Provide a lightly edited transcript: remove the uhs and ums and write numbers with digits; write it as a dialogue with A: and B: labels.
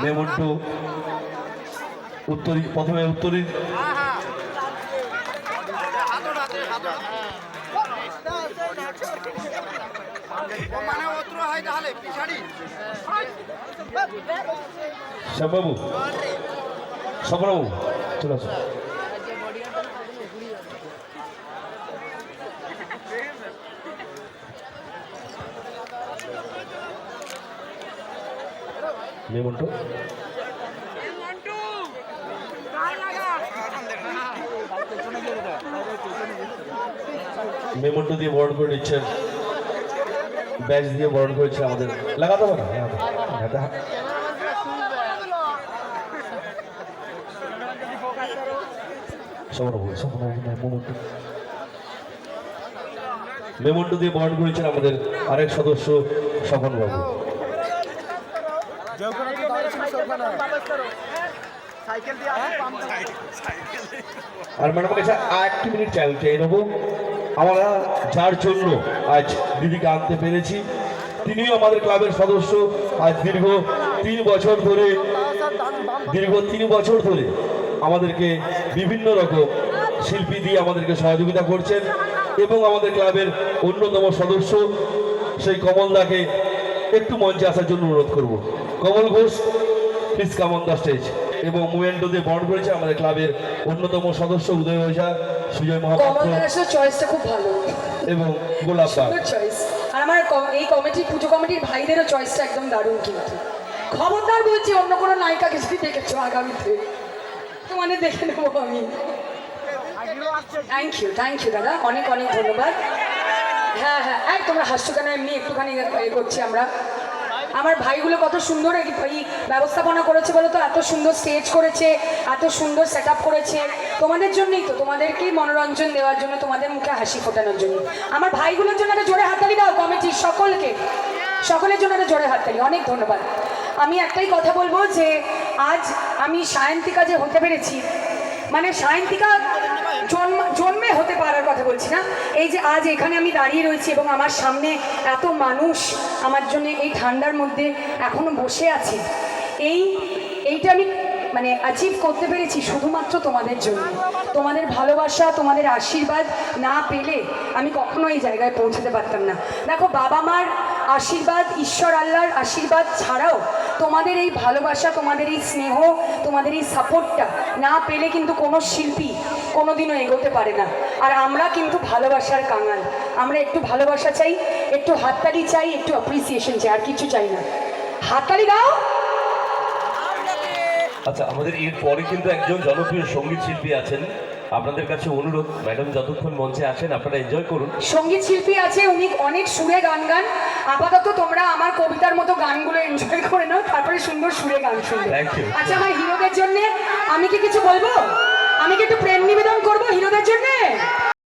A: মেমন্টু উত্তরী প্রথমে উত্তরী শ্যামবাবু স্বপ্নবাবু চলে আসুন। মেমন্টু মেমন্টু দিয়ে বরণ করে নিচ্ছেন, ব্যাচ দিয়ে বরণ করেছে আমাদের। লাগাতে হবে না মেমন্টু দিয়ে বরণ করেছেন আমাদের আরেক সদস্য স্বপন বাবু। আর ম্যাডামের কাছে একটি মিনিট টাইম চেয়ে নেবো। আমরা যার জন্য আজ দিদিকে আনতে পেরেছি তিনিও আমাদের ক্লাবের সদস্য। আজ দীর্ঘ 3 বছর ধরে আমাদেরকে বিভিন্ন রকম শিল্পী দিয়ে আমাদেরকে সহযোগিতা করছেন এবং আমাদের ক্লাবের অন্যতম সদস্য সেই কমলদাকে একটু মঞ্চে আসার জন্য অনুরোধ করব। Kamal Ghosh, please come on the stage. এবং মুভমেন্টো দিয়ে বরণ করেছে আমাদের ক্লাবের অন্যতম সদস্য উদয় ওঝা, সুজয় মহাপাত্র
B: চয়েসটা খুব ভালো এবং
A: গোলাপ
B: চয়েস। আর আমার এই পুজো কমিটির ভাইদেরও চয়েসটা একদম দারুণ। কিন্তু খবরদার বলছি অন্য কোনো নায়িকাকে যদি দেখেছো আগামীতে তোমাদের দেখে নেবো আমি। থ্যাংক ইউ দাদা, অনেক অনেক ধন্যবাদ। হ্যাঁ তোমরা হাসছো কেন? এমনি একটুখানি করছি আমরা। আমার ভাইগুলো কত সুন্দর এই ব্যবস্থাপনা করেছে বলো তো, এত সুন্দর স্টেজ করেছে, এত সুন্দর সেট আপ করেছে তোমাদের জন্যই তো, তোমাদেরকেই মনোরঞ্জন দেওয়ার জন্য, তোমাদের মুখে হাসি ফোটানোর জন্য। আমার ভাইগুলোর জন্য একটা জোরে হাততালি দাও কমিটির সকলের জন্য একটা জোরে হাততালি। অনেক ধন্যবাদ। আমি একটাই কথা বলবো যে আজ আমি সায়ন্তিকা যে হতে পেরেছি, মানে সায়ন্তিকা জন্মে হতে পারার কথা বলছি না, এই যে আজ এখানে আমি দাঁড়িয়ে রয়েছি এবং আমার সামনে এত মানুষ আমার জন্য এই ঠান্ডার মধ্যে এখনো বসে আছে, এইটা আমি মানে অ্যাচিভ করতে পেরেছি শুধুমাত্র তোমাদের জন্য। তোমাদের ভালোবাসা, তোমাদের আশীর্বাদ না পেলে আমি কখনো এই জায়গায় পৌঁছাতে পারতাম না। দেখো, বাবা মার আশীর্বাদ, ঈশ্বর আল্লাহর আশীর্বাদ ছাড়াও তোমাদের এই ভালোবাসা, তোমাদের এই স্নেহ, তোমাদের এই সাপোর্টটা না পেলে কিন্তু কোনো শিল্পী কোনোদিনও এগোতে পারে না। আর আমরা কিন্তু ভালোবাসার কাঙাল। আমরা একটু ভালোবাসা চাই, একটু হাততালি চাই, একটু অ্যাপ্রিসিয়েশন চাই, আর কিছু চাই না। হাততালি দাও।
A: আচ্ছা, আমাদের এর পরে কিন্তু একজন জনপ্রিয় সঙ্গীত শিল্পী আছেন। আপনাদের কাছে অনুরোধ, ম্যাডাম যতক্ষণ মঞ্চে আসেন আপনারা এনজয় করুন।
B: সঙ্গীত শিল্পী আছে, উনি অনেক সুরে গান গান। আপাতত তোমরা আমার কবিতার মতো গানগুলো এনজয় করে নাও, তারপরে সুন্দর সুরে গান শুনবে। আচ্ছা, আমার হিরোদের জন্য আমি কি কিছু বলবো? আমি কি একটু প্রেম নিবেদন করবো হিরোদের জন্য?